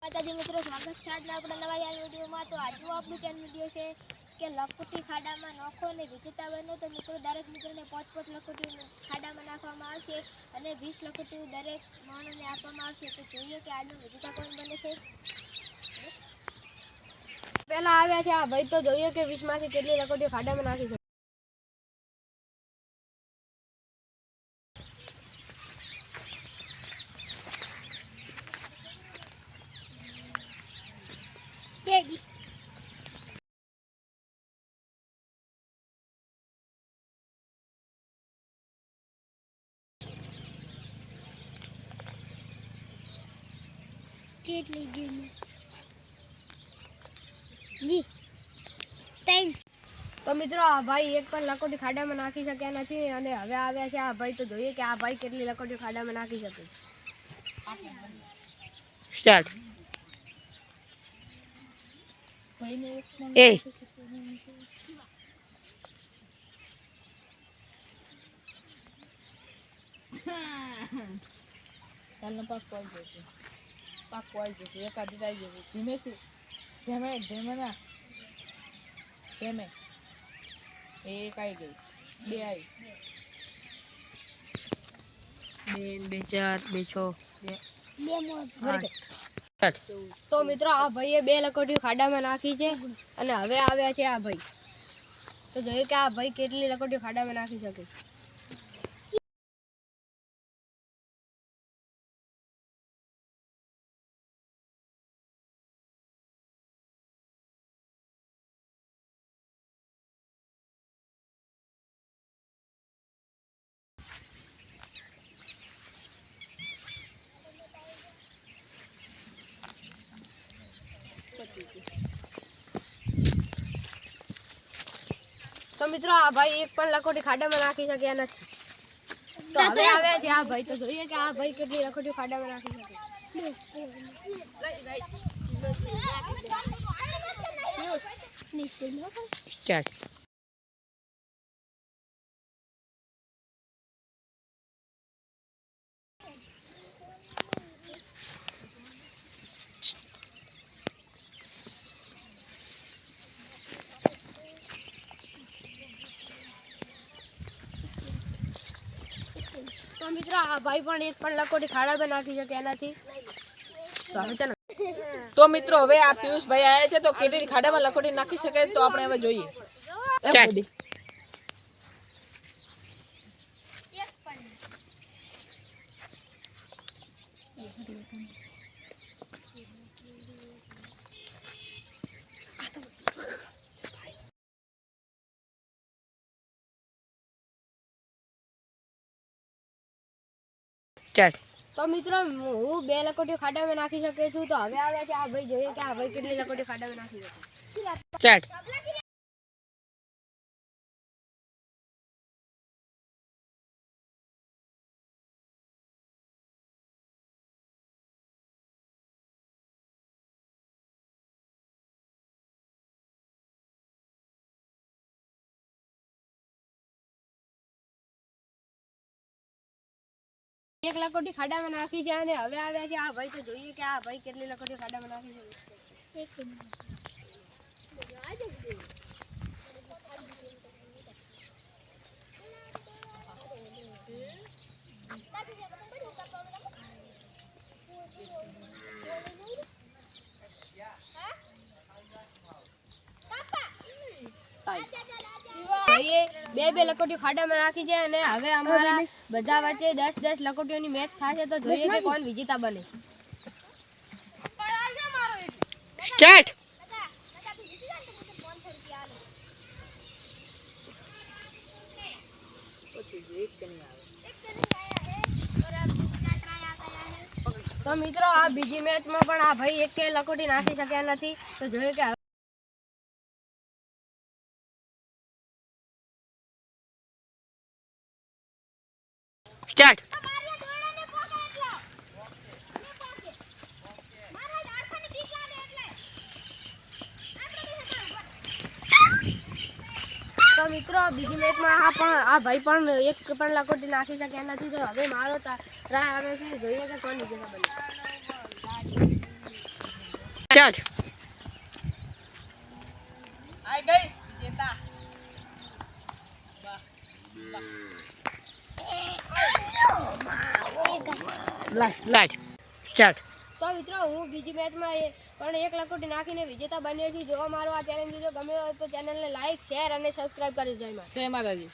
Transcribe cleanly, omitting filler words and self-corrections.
માતાજી મિત્રો, સ્વાગત છે આજના આપણા નવા યાર વિડીયોમાં। તો આજનો આપણું ચેનલ વિડીયો છે કે લખોટી ખાડામાં નાખો અને વિજેતા બનો। તો મિત્રો દરેક મિત્રોને 5 લખોટી ખાડામાં નાખવામાં આવશે અને 20 લખોટી દરેક માણસને આપવામાં આવશે। તો જોઈએ કે આજનો વિજેતા કોણ બને છે। પહેલા આવ્યા છે આ ભાઈ, તો જોઈએ કે 20 માંથી કેટલી લખોટી ખાડામાં નાખી છે। તો મિત્રો આ ભાઈ એક પણ લખોટી ખાડામાં નાખી શક્યા નથી અને હવે આવ્યા છે આ ભાઈ, તો જોઈએ કે આ ભાઈ કેટલી લખોટી ખાડામાં નાખી શકે। સ્ટાર્ટ। એ ચાલનો પાક આવી જશે, પાક આવી જશે, એકાદ આવી જશે। ધીમે છે, ધીમે ધીમે ના ધીમે। એક આવી ગઈ, બે આવી, 2 2 4 2 6 તો મિત્રો આ ભાઈએ 2 લખોટીઓ ખાડામાં નાખી છે અને હવે આવ્યા છે આ ભાઈ, તો જોઈએ કે આ ભાઈ કેટલી લખોટીઓ ખાડામાં નાખી શકે। તો મિત્રો આ ભાઈ એક પણ લખોટી ખાડામાં નાખી શક્યા નથી, તો હવે આવ્યા છે આ ભાઈ, તો જોઈએ કે આ ભાઈ કેટલી લખોટી ખાડામાં નાખી શકે। સ્ટાર્ટ। તો મિત્રો આ ભાઈ પણ એક પણ લખોટી ખાડામાં નાખી શક્યા નથી, તો હવે ચાલો। તો મિત્રો હવે આ પિયુષભાઈ આવ્યા છે, તો કેટલી ખાડામાં લખોટી નાખી શકે તો આપણે હવે જોઈએ। સ્ટાર્ટ। તો મિત્રો હું 2 લખોટીઓ ખાડામાં નાખી શકું છું, તો હવે આવ્યા છે આ ભાઈ, જોઈએ કે આ ભાઈ કેટલી લખોટીઓ ખાડામાં નાખી શકે। સ્ટાર્ટ। એક લખોટી ખાડામાં નાખી છે અને હવે આવ્યા છે આ ભાઈ, તો જોઈએ કે આ ભાઈ કેટલી લખોટી ખાડામાં નાખી શકે। ભાઈએ 2 લખોટીઓ ખાડામાં નાખી છે અને હવે અમારા બધા વચ્ચે 10 લખોટીઓની મેચ થશે, તો જોઈએ કે કોણ વિજેતા બને। સ્ટાર્ટ। તો મિત્રો આ બીજી મેચમાં પણ આ ભાઈ એક લખોટી નાખી શક્યા નથી, તો જોઈએ કે સ્ટાર્ટ। તો મિત્રો બીજી મેચમાં આ ભાઈ પણ એક પણ લખોટી નાખી શક્યા નથી, તો હવે મારો ટ્રાય આવે છે, જોઈએ કે કોણ વિજેતા બને। સ્ટાર્ટ આઈ ગઈ વિજેતા. વાહ લાઈટ સ્ટાર્ટ તો મિત્રો હું બીજી મેચમાં પણ 1 લખોટી નાખીને વિજેતા બન્યો છું. જો મારો આ ચેલેન્જ વિડીયો ગમ્યો હોય તો ચેનલને લાઈક શેર અને સબસ્ક્રાઇબ કરી દેજો. જય માતાજી.